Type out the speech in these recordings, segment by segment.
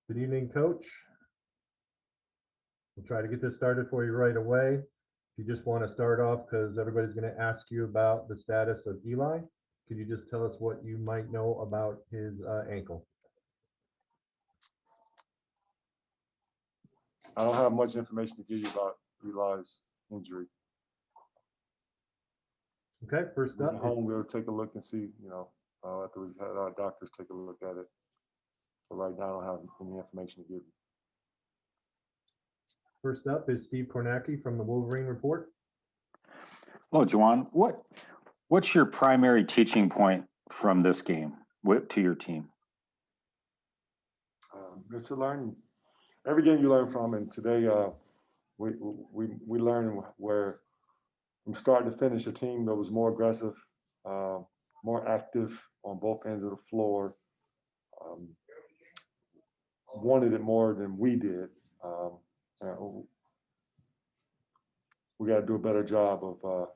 Good evening, Coach. We'll try to get this started for you right away. If you just want to start off, because everybody's going to ask you about the status of Eli, could you just tell us what you might know about his ankle? I don't have much information to give you about Eli's injury. Okay, first up, home, we'll take a look and see, after we've had our doctors take a look at it. But right now, I don't have any information to give you. First up is Steve Kornacki from the Wolverine Report. Hello, Juwan. What's your primary teaching point from this game to your team? It's a learning. Every game you learn from, and today we learned where from start to finish, a team that was more aggressive, more active on both ends of the floor, wanted it more than we did. We got to do a better job of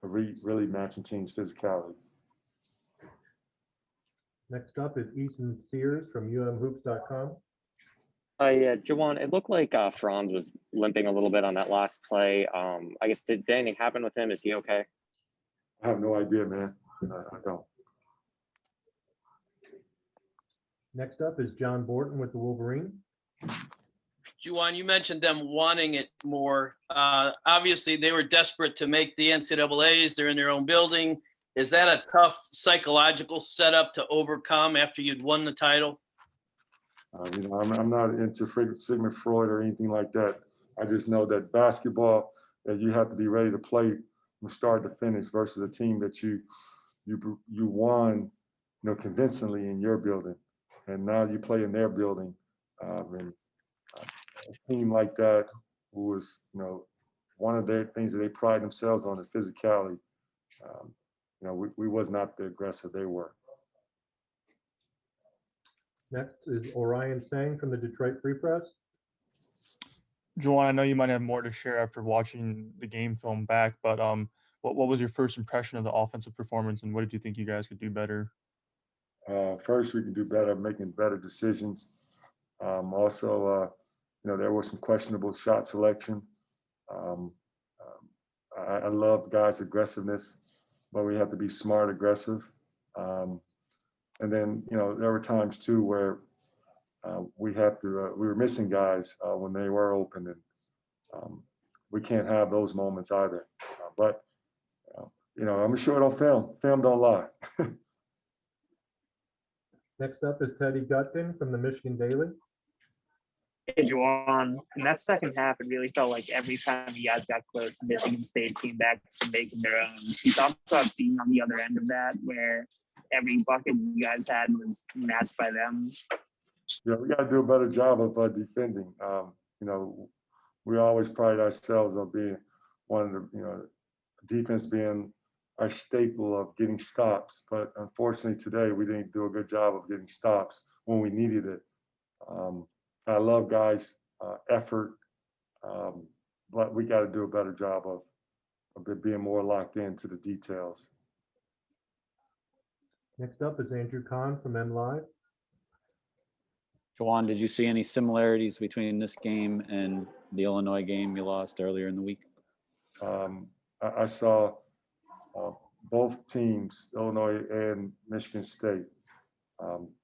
really matching teams' physicality. Next up is Easton Sears from umhoops.com. Yeah, Juwan, it looked like Franz was limping a little bit on that last play. I guess, did anything happen with him? Is he okay? I have no idea, man. I don't. Next up is John Borton with the Wolverine. Juwan, you mentioned them wanting it more. Obviously, they were desperate to make the NCAAs. They're in their own building. Is that a tough psychological setup to overcome after you'd won the title? I'm not into Sigmund Freud or anything like that. I just know that basketball, that you have to be ready to play from start to finish versus a team that you won, convincingly in your building, and now you play in their building. And a team like that, who was, one of their things that they pride themselves on is physicality. We was not the aggressor they were. Next is Orion Sang from the Detroit Free Press. Juwan, I know you might have more to share after watching the game film back, but what was your first impression of the offensive performance, and what did you think you guys could do better? First, we can do better making better decisions. Also, there was some questionable shot selection. I love guys' aggressiveness, but we have to be smart, aggressive. And then, there were times too where we were missing guys when they were open, and we can't have those moments either. But I'm sure it'll film. Film don't lie. Next up is Teddy Gutkin from the Michigan Daily. Hey, Juwan, in that second half, it really felt like every time you guys got close, Michigan State came back to making their own. You talked about being on the other end of that, where every bucket you guys had was matched by them. Yeah, we got to do a better job of defending. We always pride ourselves on being one of the, defense being our staple of getting stops. But unfortunately today, we didn't do a good job of getting stops when we needed it. I love guys' effort, but we got to do a better job of being more locked into the details. Next up is Andrew Kahn from MLive. Juwan, did you see any similarities between this game and the Illinois game you lost earlier in the week? I saw both teams, Illinois and Michigan State,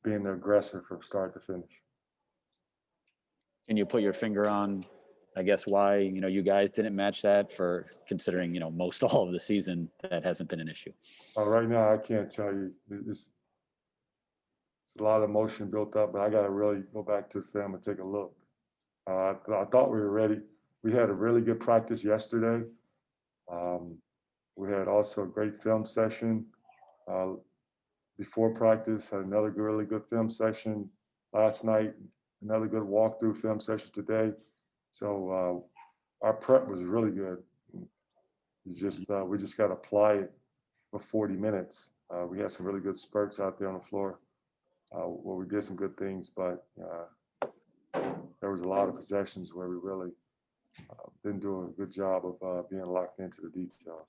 being the aggressor from start to finish. Can you put your finger on, I guess, why you guys didn't match that, for considering most all of the season that hasn't been an issue? Right now, I can't tell you. It's a lot of emotion built up, but I got to really go back to the film and take a look. I thought we were ready. We had a really good practice yesterday. We had also a great film session before practice. Had another really good film session last night. Another good walkthrough film session today. So our prep was really good. We just got to apply it for 40 minutes. We had some really good spurts out there on the floor where we did some good things, but there was a lot of possessions where we really didn't do a good job of being locked into the details.